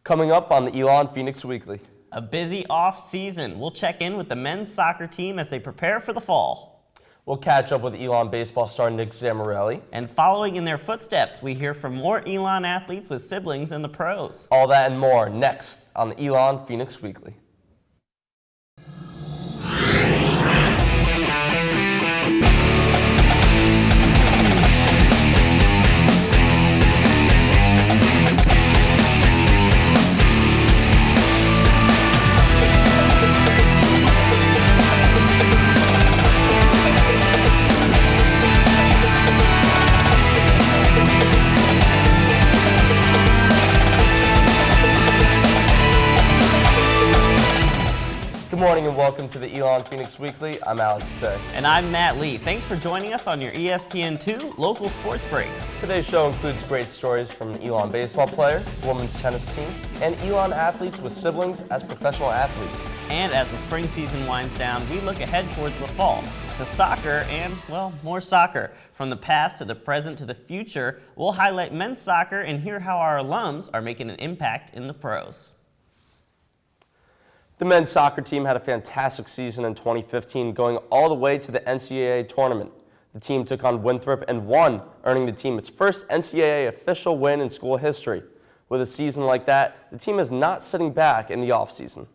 Coming up on the Elon Phoenix Weekly. A busy off-season. We'll check in with the men's soccer team as they prepare for the fall. We'll catch up with Elon baseball star Nick Zamorelli. And following in their footsteps, we hear from more Elon athletes with siblings in the pros. All that and more next on the Elon Phoenix Weekly. Good morning and welcome to the Elon Phoenix Weekly. I'm Alex Day. And I'm Matt Lee. Thanks for joining us on your ESPN2 local sports break. Today's show includes great stories from an Elon baseball player, women's tennis team, and Elon athletes with siblings as professional athletes. And as the spring season winds down, we look ahead towards the fall, to soccer and, well, more soccer. From the past to the present to the future, we'll highlight men's soccer and hear how our alums are making an impact in the pros. The men's soccer team had a fantastic season in 2015, going all the way to the NCAA tournament. The team took on Winthrop and won, earning the team its first NCAA official win in school history. With a season like that, the team is not sitting back in the offseason.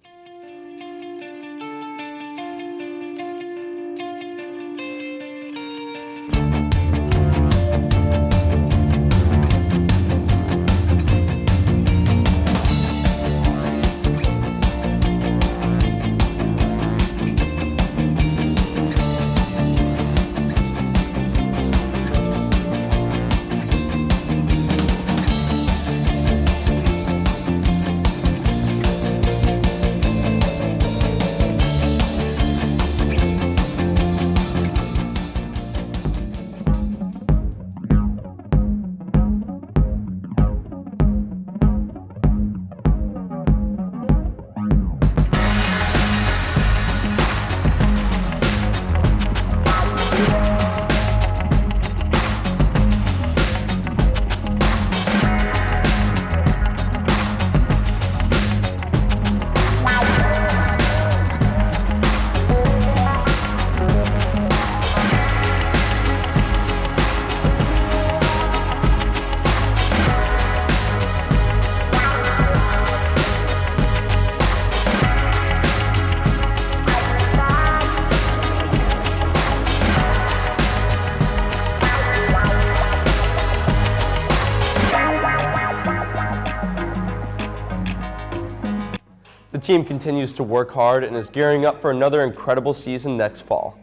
The team continues to work hard and is gearing up for another incredible season next fall.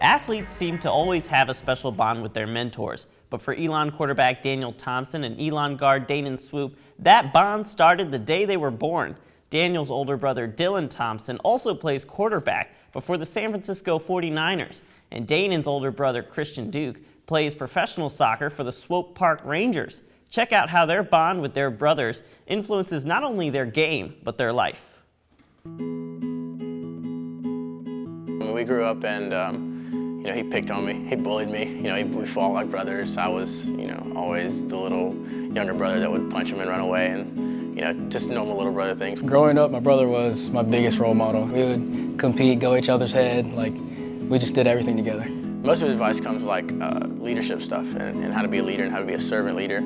Athletes seem to always have a special bond with their mentors, but for Elon quarterback Daniel Thompson and Elon guard Danon Swoop, that bond started the day they were born. Daniel's older brother Dylan Thompson also plays quarterback, but for the San Francisco 49ers, and Danon's older brother Christian Duke plays professional soccer for the Swope Park Rangers. Check out how their bond with their brothers influences not only their game, but their life. We grew up and, he picked on me, he bullied me, we fought like brothers. I was, always the little younger brother that would punch him and run away and, just normal little brother things. Growing up, my brother was my biggest role model. We would compete, go each other's head, we just did everything together. Most of his advice comes leadership stuff and how to be a leader and how to be a servant leader.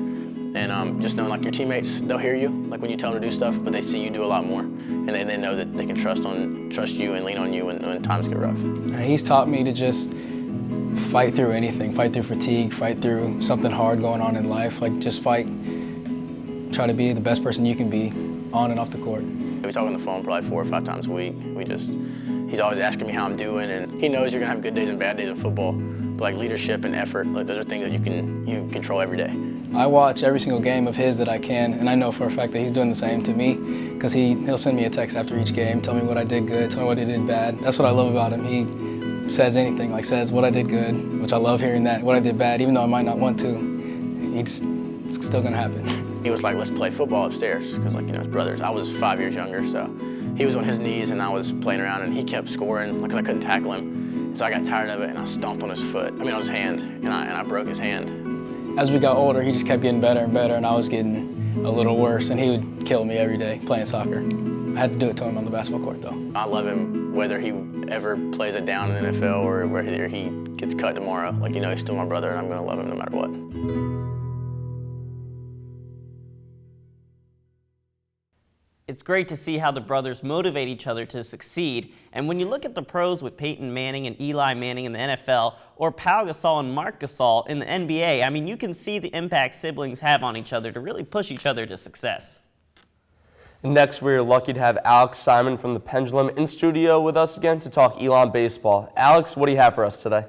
And just knowing your teammates, they'll hear you, when you tell them to do stuff, but they see you do a lot more. And they know that they can trust you and lean on you when times get rough. He's taught me to just fight through anything, fight through fatigue, fight through something hard going on in life. Just fight, try to be the best person you can be on and off the court. We talk on the phone probably 4 or 5 times a week. He's always asking me how I'm doing, and he knows you're gonna have good days and bad days in football. But leadership and effort, those are things that you can control every day. I watch every single game of his that I can, and I know for a fact that he's doing the same to me, because he'll send me a text after each game, tell me what I did good, tell me what I did bad. That's what I love about him. He says anything, says what I did good, which I love hearing that, what I did bad, even though I might not want to, it's still gonna happen. He was like, let's play football upstairs, because his brothers. I was 5 years younger, so he was on his knees and I was playing around and he kept scoring because I couldn't tackle him. So I got tired of it and I stomped on his hand, and I broke his hand. As we got older, he just kept getting better and better, and I was getting a little worse, and he would kill me every day playing soccer. I had to do it to him on the basketball court, though. I love him whether he ever plays it down in the NFL or whether he gets cut tomorrow. Like, he's still my brother, and I'm going to love him no matter what. It's great to see how the brothers motivate each other to succeed. And when you look at the pros with Peyton Manning and Eli Manning in the NFL, or Pau Gasol and Marc Gasol in the NBA, I mean, you can see the impact siblings have on each other to really push each other to success. Next, we're lucky to have Alex Simon from the Pendulum in studio with us again to talk Elon baseball. Alex, what do you have for us today?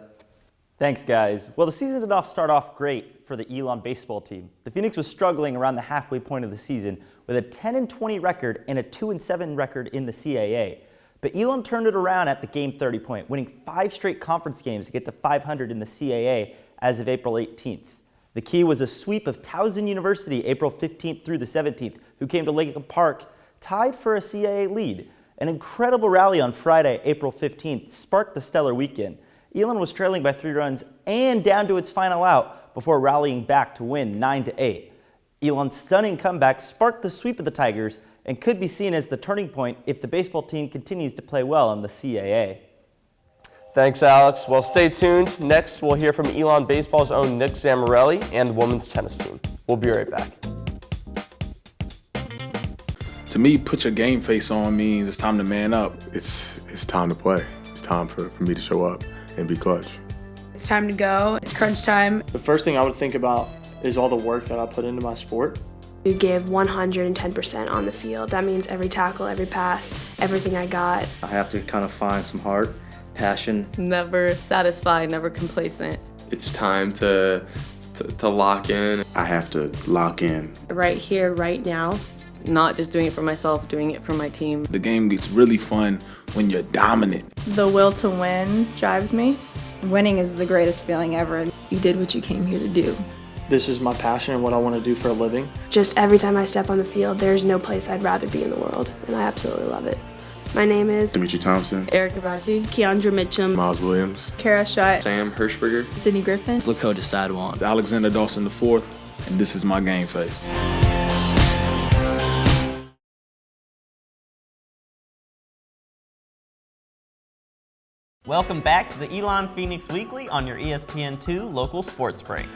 Thanks, guys. Well, the season did start off great for the Elon baseball team. The Phoenix was struggling around the halfway point of the season with a 10-20 record and a 2-7 record in the CAA. But Elon turned it around at the game 30 point, winning 5 straight conference games to get to 500 in the CAA as of April 18th. The key was a sweep of Towson University April 15th through the 17th, who came to Lincoln Park tied for a CAA lead. An incredible rally on Friday, April 15th, sparked the stellar weekend. Elon was trailing by 3 runs and down to its final out before rallying back to win 9-8. Elon's stunning comeback sparked the sweep of the Tigers and could be seen as the turning point if the baseball team continues to play well in the CAA. Thanks, Alex. Well, stay tuned. Next, we'll hear from Elon baseball's own Nick Zamorelli and the women's tennis team. We'll be right back. To me, put your game face on means it's time to man up. It's time to play. It's time for me to show up and be clutch. It's time to go. It's crunch time. The first thing I would think about is all the work that I put into my sport. You give 110% on the field. That means every tackle, every pass, everything I got. I have to kind of find some heart, passion. Never satisfied, never complacent. It's time to lock in. I have to lock in. Right here, right now. Not just doing it for myself, doing it for my team. The game gets really fun when you're dominant. The will to win drives me. Winning is the greatest feeling ever. You did what you came here to do. This is my passion and what I want to do for a living. Just every time I step on the field, there's no place I'd rather be in the world, and I absolutely love it. My name is Dimitri Thompson, Eric Abati, Keandra Mitchum, Miles Williams, Kara Schott, Sam Hirschberger, Sydney Griffin, Lakota Sadwan, Alexander Dawson IV, and this is my game face. Welcome back to the Elon Phoenix Weekly on your ESPN2 local sports break.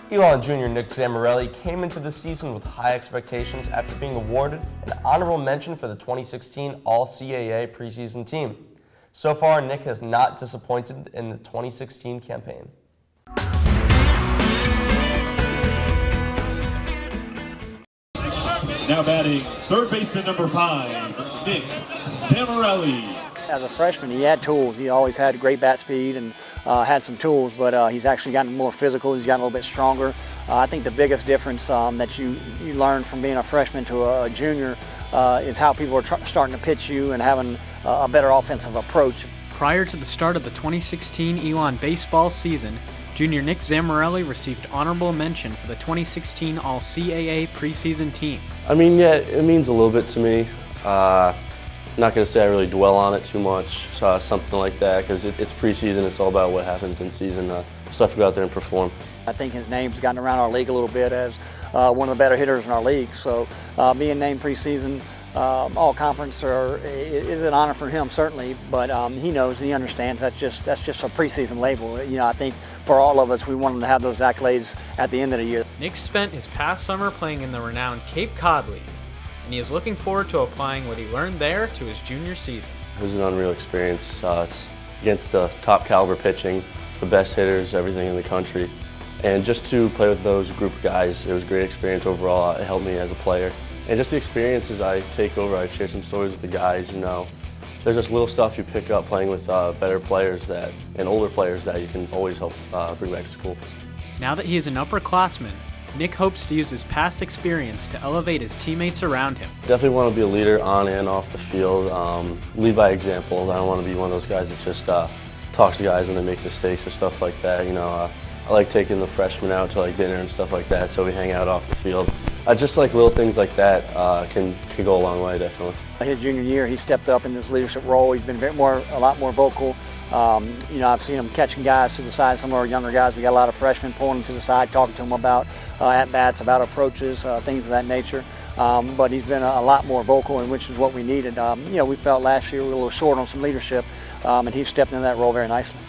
Elon Jr. Nick Zamorelli came into the season with high expectations after being awarded an honorable mention for the 2016 All-CAA preseason team. So far, Nick has not disappointed in the 2016 campaign. Now batting third baseman number 5, Nick Zamorelli. As a freshman, he had tools. He always had great bat speed and had some tools, but he's actually gotten more physical. He's gotten a little bit stronger. I think the biggest difference that you learn from being a freshman to a junior is how people are starting to pitch you and having a better offensive approach. Prior to the start of the 2016 Elon baseball season, junior Nick Zamorelli received honorable mention for the 2016 All-CAA preseason team. I mean, yeah, it means a little bit to me. I'm not going to say I really dwell on it too much, something like that, because it's preseason. It's all about what happens in season. Just have to go out there and perform. I think his name's gotten around our league a little bit as one of the better hitters in our league. So being named preseason all-conference is an honor for him, certainly. But he knows, he understands that's just a preseason label. You know, I think for all of us, we wanted to have those accolades at the end of the year. Nick spent his past summer playing in the renowned Cape Cod League, and he is looking forward to applying what he learned there to his junior season. It was an unreal experience. It's against the top caliber pitching, the best hitters, everything in the country. And just to play with those group of guys, it was a great experience overall. It helped me as a player. And just the experiences I take over, I've shared some stories with the guys, you know. There's just little stuff you pick up playing with better players and older players that you can always help bring back to school. Now that he is an upperclassman, Nick hopes to use his past experience to elevate his teammates around him. Definitely want to be a leader on and off the field, lead by example. I don't want to be one of those guys that just talks to guys when they make mistakes or stuff like that. You know, I like taking the freshmen out to like dinner and stuff like that, so we hang out off the field. Just like little things like that can go a long way, definitely. His junior year, he stepped up in this leadership role. He's been a lot more vocal, I've seen him catching guys to the side. Some of our younger guys, we got a lot of freshmen pulling them to the side, talking to them about at-bats, about approaches, things of that nature. But he's been a lot more vocal, and which is what we needed. We felt last year we were a little short on some leadership, and he stepped into that role very nicely.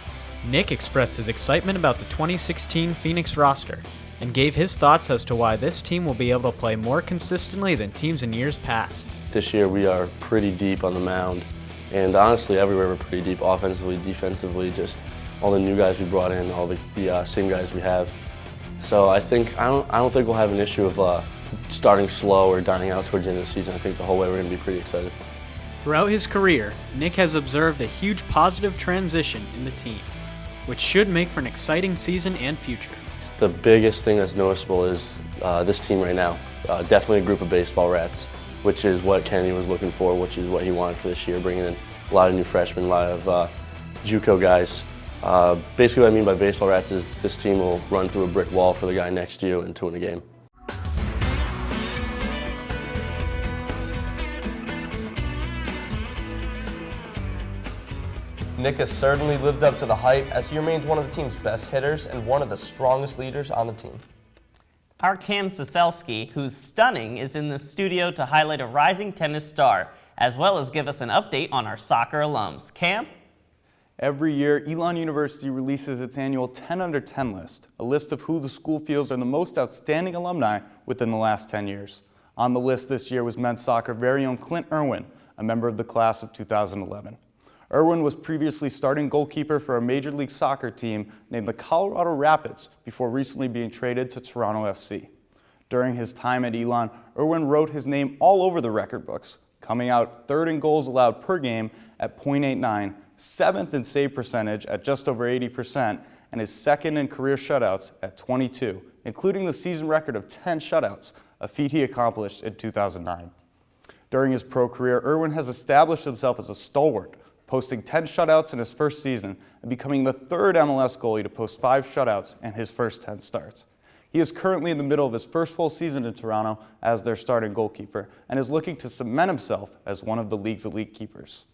Nick expressed his excitement about the 2016 Phoenix roster and gave his thoughts as to why this team will be able to play more consistently than teams in years past. This year we are pretty deep on the mound, and honestly everywhere we're pretty deep, offensively, defensively, just all the new guys we brought in, all the same guys we have. So I don't think we'll have an issue of starting slow or dying out towards the end of the season. I think the whole way we're going to be pretty excited. Throughout his career, Nick has observed a huge positive transition in the team, which should make for an exciting season and future. The biggest thing that's noticeable is this team right now. Definitely a group of baseball rats, which is what Kenny was looking for, which is what he wanted for this year, bringing in a lot of new freshmen, a lot of JUCO guys. Basically what I mean by baseball rats is this team will run through a brick wall for the guy next to you and to win a game. Nick has certainly lived up to the hype as he remains one of the team's best hitters and one of the strongest leaders on the team. Our Cam Soselski, who's stunning, is in the studio to highlight a rising tennis star, as well as give us an update on our soccer alums. Cam? Every year, Elon University releases its annual 10 Under 10 list, a list of who the school feels are the most outstanding alumni within the last 10 years. On the list this year was men's soccer very own Clint Irwin, a member of the class of 2011. Irwin was previously starting goalkeeper for a Major League Soccer team named the Colorado Rapids before recently being traded to Toronto FC. During his time at Elon, Irwin wrote his name all over the record books, coming out third in goals allowed per game at .89, seventh in save percentage at just over 80%, and his second in career shutouts at 22, including the season record of 10 shutouts, a feat he accomplished in 2009. During his pro career, Irwin has established himself as a stalwart, posting 10 shutouts in his first season and becoming the third MLS goalie to post 5 shutouts in his first 10 starts. He is currently in the middle of his first full season in Toronto as their starting goalkeeper and is looking to cement himself as one of the league's elite keepers.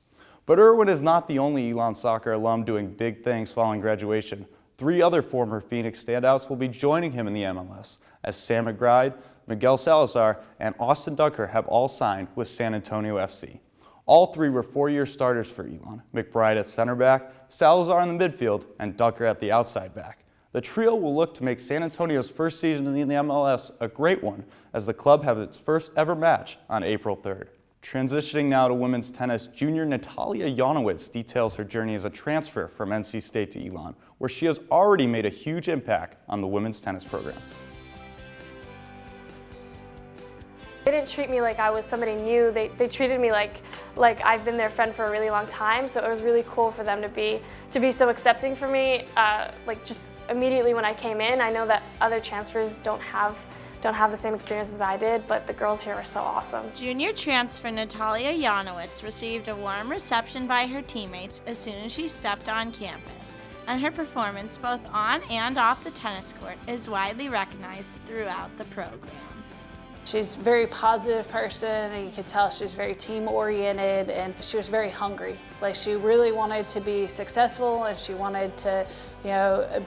But Irwin is not the only Elon soccer alum doing big things following graduation. 3 other former Phoenix standouts will be joining him in the MLS, as Sam McBride, Miguel Salazar, and Austin Dunker have all signed with San Antonio FC. All 3 were 4-year starters for Elon, McBride at center back, Salazar in the midfield, and Dunker at the outside back. The trio will look to make San Antonio's first season in the MLS a great one, as the club has its first ever match on April 3rd. Transitioning now to women's tennis, junior Natalia Janowitz details her journey as a transfer from NC State to Elon, where she has already made a huge impact on the women's tennis program. They didn't treat me like I was somebody new. They treated me like I've been their friend for a really long time. So it was really cool for them to be so accepting for me. Just immediately when I came in, I know that other transfers don't have the same experience as I did, but the girls here are so awesome. Junior transfer Natalia Janowitz received a warm reception by her teammates as soon as she stepped on campus, and her performance both on and off the tennis court is widely recognized throughout the program. She's a very positive person, and you could tell she's very team-oriented, and she was very hungry. Like, she really wanted to be successful, and she wanted to,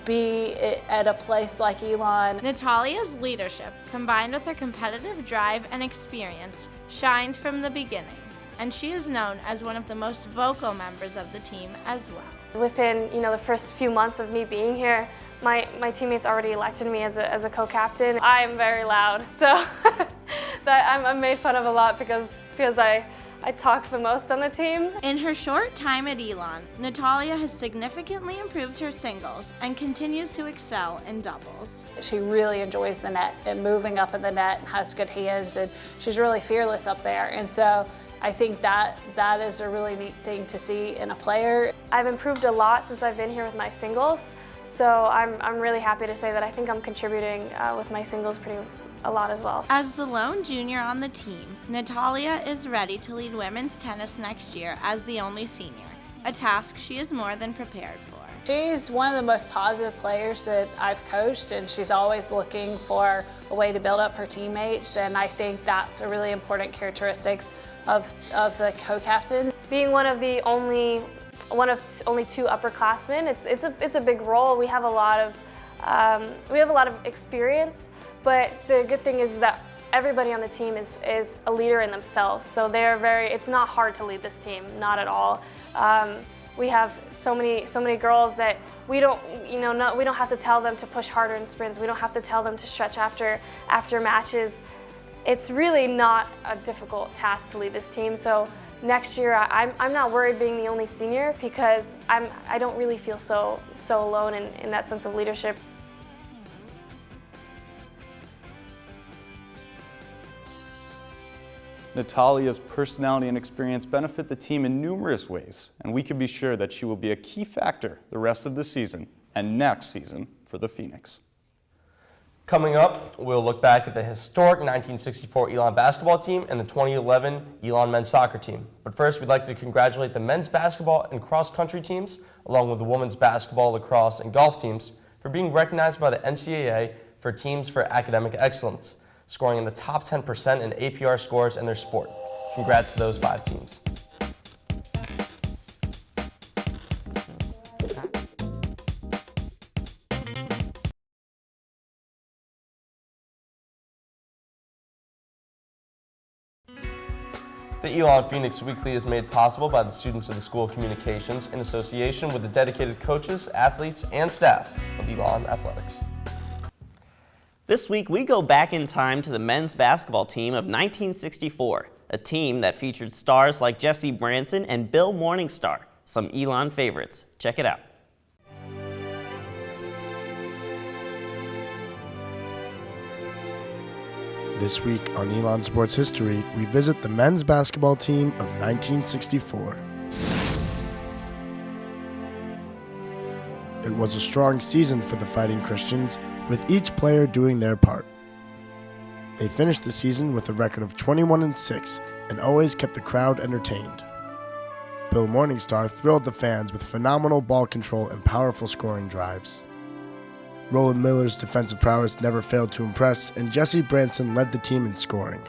be at a place like Elon. Natalia's leadership, combined with her competitive drive and experience, shined from the beginning, and she is known as one of the most vocal members of the team as well. Within, the first few months of me being here, my teammates already elected me as a co-captain. I am very loud, so I'm made fun of a lot because I talk the most on the team. In her short time at Elon, Natalia has significantly improved her singles and continues to excel in doubles. She really enjoys the net and moving up in the net and has good hands, and she's really fearless up there. And so I think that is a really neat thing to see in a player. I've improved a lot since I've been here with my singles. So I'm really happy to say that I think I'm contributing with my singles a lot as well. As the lone junior on the team, Natalia is ready to lead women's tennis next year as the only senior, a task she is more than prepared for. She's one of the most positive players that I've coached, and she's always looking for a way to build up her teammates, and I think that's a really important characteristic of the co-captain. Being one of the only one of only 2 upperclassmen. It's a big role. We have a lot of experience, but the good thing is that everybody on the team is a leader in themselves. So it's not hard to lead this team, not at all. We have so many girls that we don't have to tell them to push harder in sprints. We don't have to tell them to stretch after matches. It's really not a difficult task to lead this team. So next year, I'm not worried being the only senior because I don't really feel so alone in that sense of leadership. Natalia's personality and experience benefit the team in numerous ways, and we can be sure that she will be a key factor the rest of the season and next season for the Phoenix. Coming up, we'll look back at the historic 1964 Elon basketball team and the 2011 Elon men's soccer team. But first, we'd like to congratulate the men's basketball and cross-country teams, along with the women's basketball, lacrosse, and golf teams, for being recognized by the NCAA for teams for academic excellence, scoring in the top 10% in APR scores in their sport. Congrats to those 5 teams. The Elon Phoenix Weekly is made possible by the students of the School of Communications in association with the dedicated coaches, athletes, and staff of Elon Athletics. This week, we go back in time to the men's basketball team of 1964, a team that featured stars like Jesse Branson and Bill Morningstar, some Elon favorites. Check it out. This week on Elon Sports History, we visit the men's basketball team of 1964. It was a strong season for the Fighting Christians, with each player doing their part. They finished the season with a record of 21-6 and always kept the crowd entertained. Bill Morningstar thrilled the fans with phenomenal ball control and powerful scoring drives. Roland Miller's defensive prowess never failed to impress, and Jesse Branson led the team in scoring.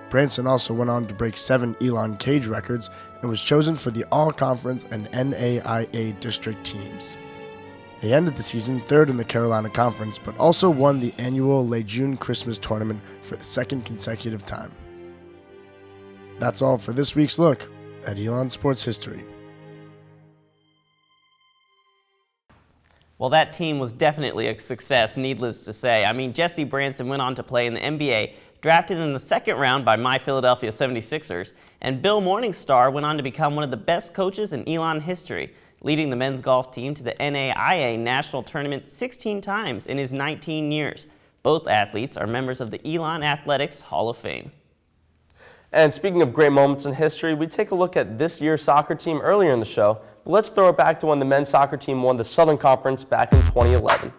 Branson also went on to break 7 Elon Cage records and was chosen for the All-Conference and NAIA district teams. They ended the season 3rd in the Carolina Conference, but also won the annual Lejeune Christmas tournament for the 2nd consecutive time. That's all for this week's look at Elon Sports History. Well, that team was definitely a success, needless to say. I mean, Jesse Branson went on to play in the NBA, drafted in the 2nd round by my Philadelphia 76ers, and Bill Morningstar went on to become one of the best coaches in Elon history, leading the men's golf team to the NAIA National Tournament 16 times in his 19 years. Both athletes are members of the Elon Athletics Hall of Fame. And speaking of great moments in history, we take a look at this year's soccer team earlier in the show, but let's throw it back to when the men's soccer team won the Southern Conference back in 2011.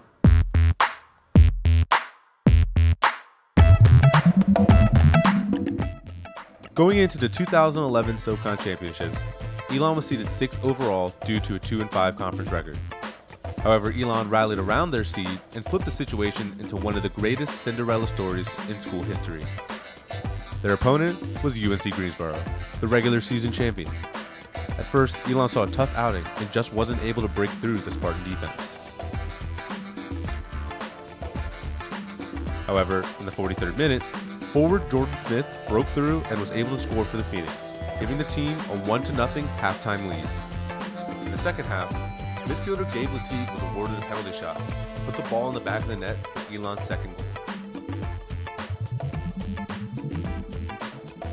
Going into the 2011 SoCon Championships, Elon was seeded 6th overall due to a 2-5 conference record. However, Elon rallied around their seed and flipped the situation into one of the greatest Cinderella stories in school history. Their opponent was UNC Greensboro, the regular season champion. At first, Elon saw a tough outing and just wasn't able to break through the Spartan defense. However, in the 43rd minute, forward Jordan Smith broke through and was able to score for the Phoenix, giving the team a 1-0 halftime lead. In the second half, midfielder Gabe Lateef was awarded a penalty shot, put the ball in the back of the net for Elon's second goal.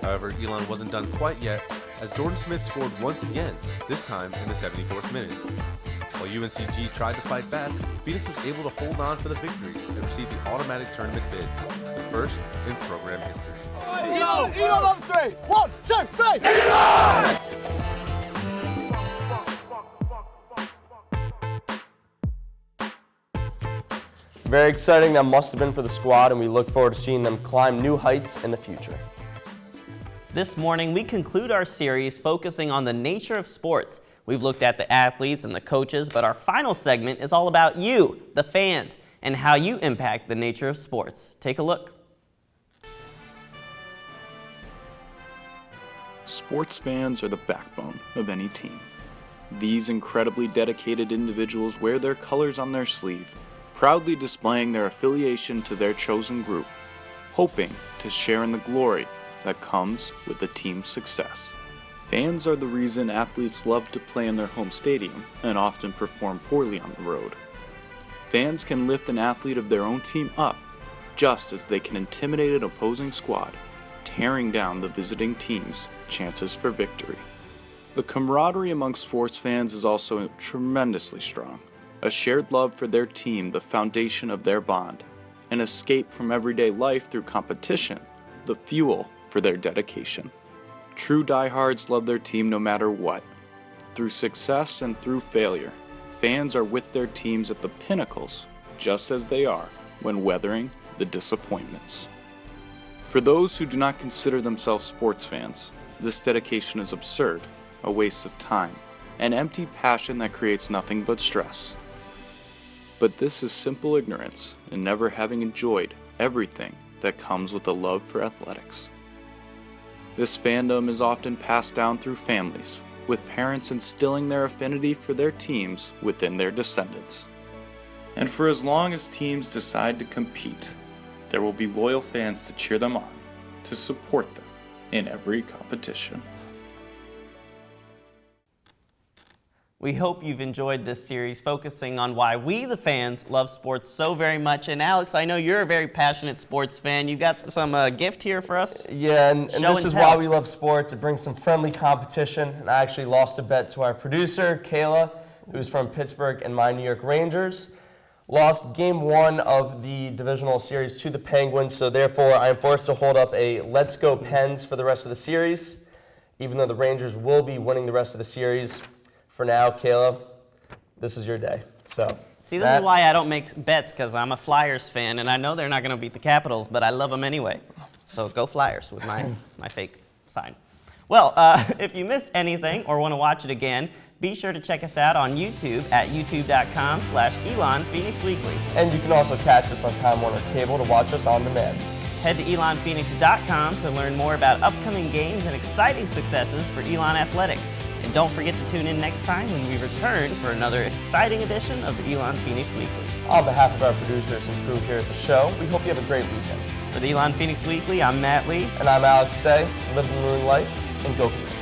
However, Elon wasn't done quite yet, as Jordan Smith scored once again, this time in the 74th minute. While UNCG tried to fight back, Phoenix was able to hold on for the victory and received the automatic tournament bid, the first in program history. Elon on 3! 1, 2, 3! Elon! Very exciting that must have been for the squad, and we look forward to seeing them climb new heights in the future. This morning, we conclude our series focusing on the nature of sports. We've looked at the athletes and the coaches, but our final segment is all about you, the fans, and how you impact the nature of sports. Take a look. Sports fans are the backbone of any team. These incredibly dedicated individuals wear their colors on their sleeve, proudly displaying their affiliation to their chosen group, hoping to share in the glory that comes with the team's success. Fans are the reason athletes love to play in their home stadium and often perform poorly on the road. Fans can lift an athlete of their own team up, just as they can intimidate an opposing squad, tearing down the visiting team's chances for victory. The camaraderie among sports fans is also tremendously strong. A shared love for their team, the foundation of their bond. An escape from everyday life through competition, the fuel for their dedication. True diehards love their team no matter what. Through success and through failure, fans are with their teams at the pinnacles, just as they are when weathering the disappointments. For those who do not consider themselves sports fans, this dedication is absurd, a waste of time, an empty passion that creates nothing but stress. But this is simple ignorance in never having enjoyed everything that comes with a love for athletics. This fandom is often passed down through families, with parents instilling their affinity for their teams within their descendants. And for as long as teams decide to compete, there will be loyal fans to cheer them on, to support them in every competition. We hope you've enjoyed this series focusing on why we, the fans, love sports so very much. And Alex, I know you're a very passionate sports fan. You got some gift here for us? Yeah, and this is why we love sports. It brings some friendly competition. And I actually lost a bet to our producer, Kayla, who's from Pittsburgh and my New York Rangers. Lost game 1 of the divisional series to the Penguins, so therefore I am forced to hold up a Let's Go Pens for the rest of the series, even though the Rangers will be winning the rest of the series. For now, Kayla, this is your day. So see, this is why I don't make bets, because I'm a Flyers fan, and I know they're not going to beat the Capitals, but I love them anyway. So go Flyers with my fake sign. Well, if you missed anything or want to watch it again, be sure to check us out on YouTube at youtube.com/Elon Phoenix Weekly. And you can also catch us on Time Warner Cable to watch us on demand. Head to elonphoenix.com to learn more about upcoming games and exciting successes for Elon Athletics. And don't forget to tune in next time when we return for another exciting edition of the Elon Phoenix Weekly. On behalf of our producers and crew here at the show, we hope you have a great weekend. For the Elon Phoenix Weekly, I'm Matt Lee. And I'm Alex Day. Live the Maroon life and go for it.